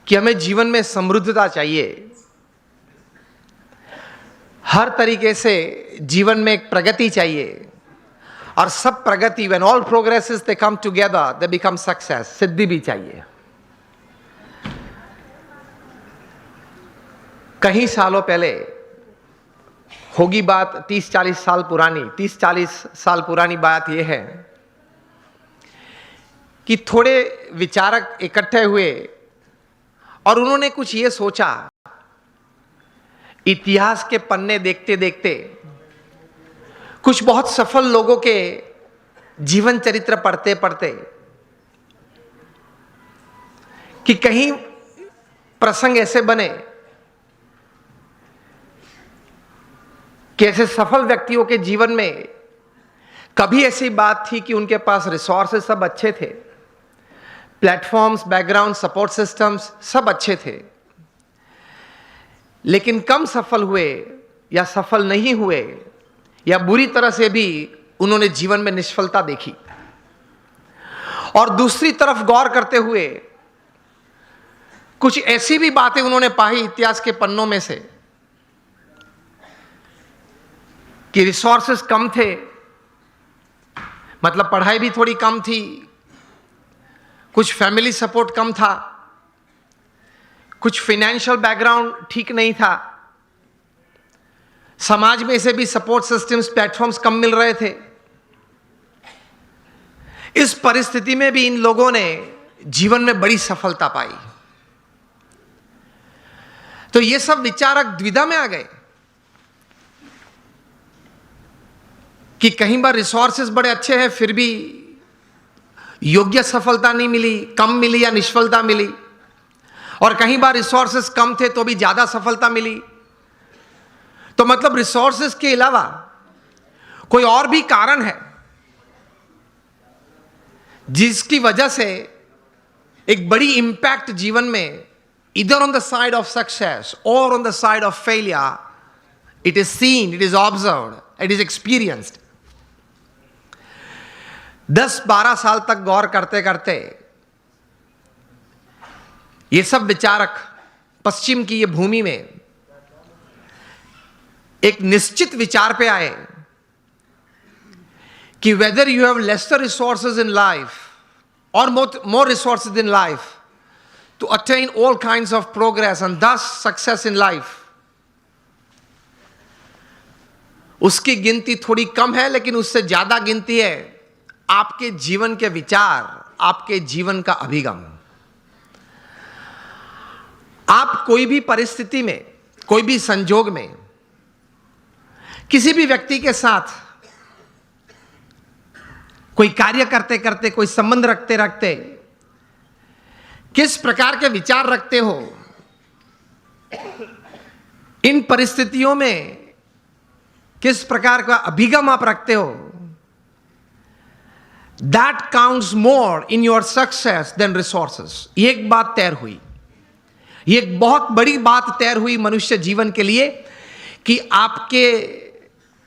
कि हमें जीवन में समृद्धता चाहिए, हर तरीके से जीवन में एक प्रगति चाहिए, और सब प्रगति, when all progresses they come together they become success, सिद्धि भी चाहिए। कई सालों पहले होगी बात, 30-40 साल पुरानी, 30-40 साल पुरानी बात यह है कि थोड़े विचारक इकट्ठे हुए और उन्होंने कुछ ये सोचा, इतिहास के पन्ने देखते देखते, कुछ बहुत सफल लोगों के जीवन चरित्र पढ़ते पढ़ते, कि कहीं प्रसंग ऐसे बने कि ऐसे सफल व्यक्तियों के जीवन में कभी ऐसी बात थी कि उनके पास रिसोर्सेस सब अच्छे थे, प्लेटफॉर्म्स, बैकग्राउंड, सपोर्ट सिस्टम्स सब अच्छे थे, लेकिन कम सफल हुए या सफल नहीं हुए या बुरी तरह से भी उन्होंने जीवन में निष्फलता देखी। और दूसरी तरफ गौर करते हुए कुछ ऐसी भी बातें उन्होंने पाई इतिहास के पन्नों में से कि रिसोर्सेस कम थे, मतलब पढ़ाई भी थोड़ी कम थी, कुछ फैमिली सपोर्ट कम था, कुछ फाइनेंशियल बैकग्राउंड ठीक नहीं था, समाज में से भी सपोर्ट सिस्टम्स, प्लेटफॉर्म्स कम मिल रहे थे। इस परिस्थिति में भी इन लोगों ने जीवन में बड़ी सफलता पाई। तो ये सब विचारक द्विधा में आ गए कि कहीं बार रिसोर्सेस बड़े अच्छे हैं फिर भी योग्य सफलता नहीं मिली, कम मिली या निष्फलता मिली, और कहीं बार रिसोर्सेस कम थे तो भी ज्यादा सफलता मिली। तो मतलब रिसोर्सेस के अलावा कोई और भी कारण है जिसकी वजह से एक बड़ी इंपैक्ट जीवन में, इधर on the side of success और on the side of failure, it is seen, it is observed, it is experienced. 10-12 साल तक गौर करते करते ये सब विचारक पश्चिम की ये भूमि में एक निश्चित विचार पे आए कि whether you have lesser resources in life और more resources in life to attain all kinds of progress and thus success in life, उसकी गिनती थोड़ी कम है, लेकिन उससे ज्यादा गिनती है आपके जीवन के विचार, आपके जीवन का अभिगम। आप कोई भी परिस्थिति में, कोई भी संजोग में, किसी भी व्यक्ति के साथ कोई कार्य करते करते, कोई संबंध रखते रखते किस प्रकार के विचार रखते हो, इन परिस्थितियों में किस प्रकार का अभिगम आप रखते हो, that counts more in your success than resources. ये एक बात तैर हुई, ये एक बहुत बड़ी बात तैर हुई मनुष्य जीवन के लिए कि आपके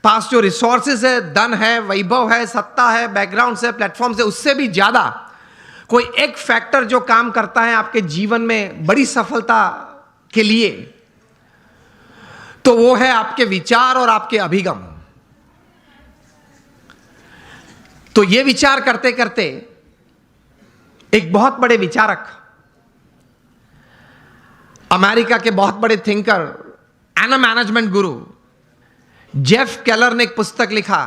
पास जो रिसोर्सेज है, धन है, वैभव है, सत्ता है, बैकग्राउंड है, प्लेटफॉर्म है, उससे भी ज्यादा कोई एक फैक्टर जो काम करता है आपके जीवन में बड़ी सफलता के लिए, तो वो है आपके विचार और आपके अभिगम। तो ये विचार करते करते एक बहुत बड़े विचारक, अमेरिका के बहुत बड़े thinker and management Guru Jeff Keller ने एक पुस्तक लिखा,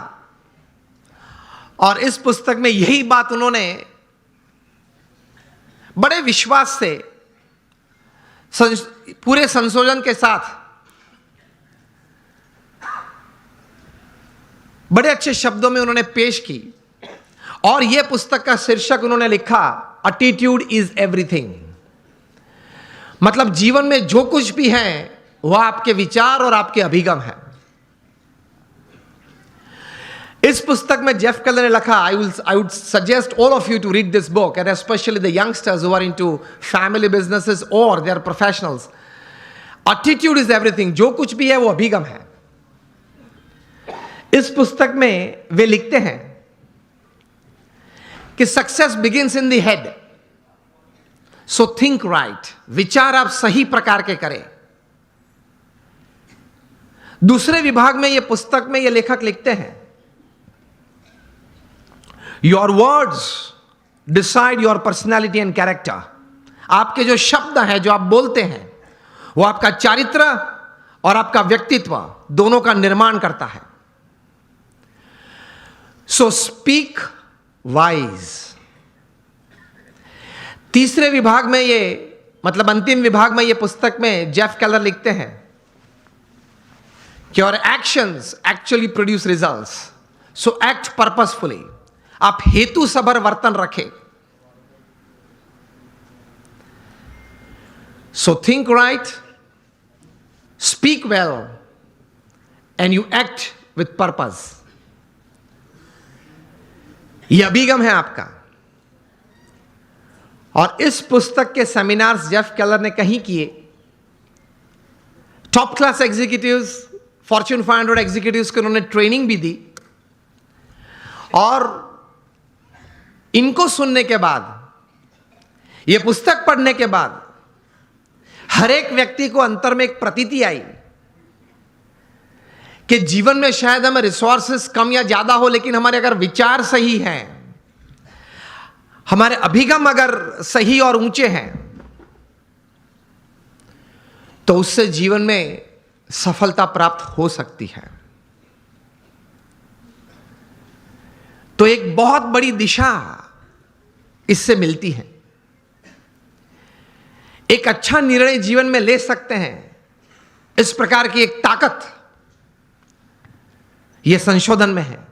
और इस पुस्तक में यही बात उन्होंने बड़े विश्वास से, पूरे संशोधन के साथ, बड़े अच्छे शब्दों में उन्होंने पेश की। और यह पुस्तक का शीर्षक उन्होंने लिखा, एटीट्यूड इज एवरीथिंग। मतलब जीवन में जो कुछ भी है वह आपके विचार और आपके अभिगम है। इस पुस्तक में जेफ केलर ने लिखा, I would suggest all of you to read this book, and especially the youngsters who are into family businesses or they are professionals. Attitude is everything. जो कुछ भी है वो अभिगम है। इस पुस्तक में वे लिखते हैं कि success begins in the head, so think right. विचार आप सही प्रकार के करें। दूसरे विभाग में ये पुस्तक में ये लेखक लिखते हैं, your words decide your personality and character. आपके जो शब्द हैं, जो आप बोलते हैं, वो आपका चारित्र और आपका व्यक्तित्व दोनों का निर्माण करता है। So speak wise. तीसरे विभाग में ये, मतलब अंतिम विभाग में ये पुस्तक में जेफ केलर लिखते हैं कि और एक्शंस एक्चुअली प्रोड्यूस रिजल्ट्स, सो एक्ट पर्पसफुली। आप हेतु सभर वर्तन रखें। So think right, speak well and you act with purpose. यह अभिगम है आपका। और इस पुस्तक के सेमिनार्स जेफ केलर ने कहीं किए। Top class executives, Fortune 500 executives को उन्होंने ट्रेनिंग भी दी। और इनको सुनने के बाद, यह पुस्तक पढ़ने के बाद, हर एक व्यक्ति को अंतर में एक प्रतीति आई कि जीवन में शायद हमें रिसोर्सेस कम या ज्यादा हो, लेकिन हमारे अगर विचार सही हैं, हमारे अभिगम अगर सही और ऊंचे हैं, तो उससे जीवन में सफलता प्राप्त हो सकती है। तो एक बहुत बड़ी दिशा इससे मिलती है। एक अच्छा निर्णय जीवन में ले सकते हैं, इस प्रकार की एक ताकत यह संशोधन में है।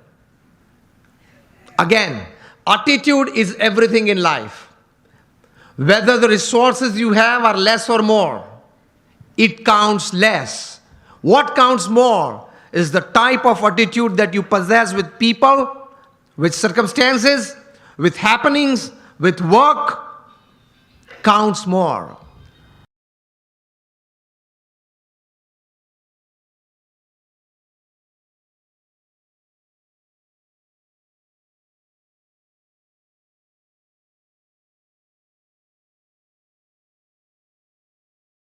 Again, attitude is everything in life. Whether the resources you have are less or more, it counts less. What counts more is the type of attitude that you possess with people, with circumstances, with happenings, with work, counts more.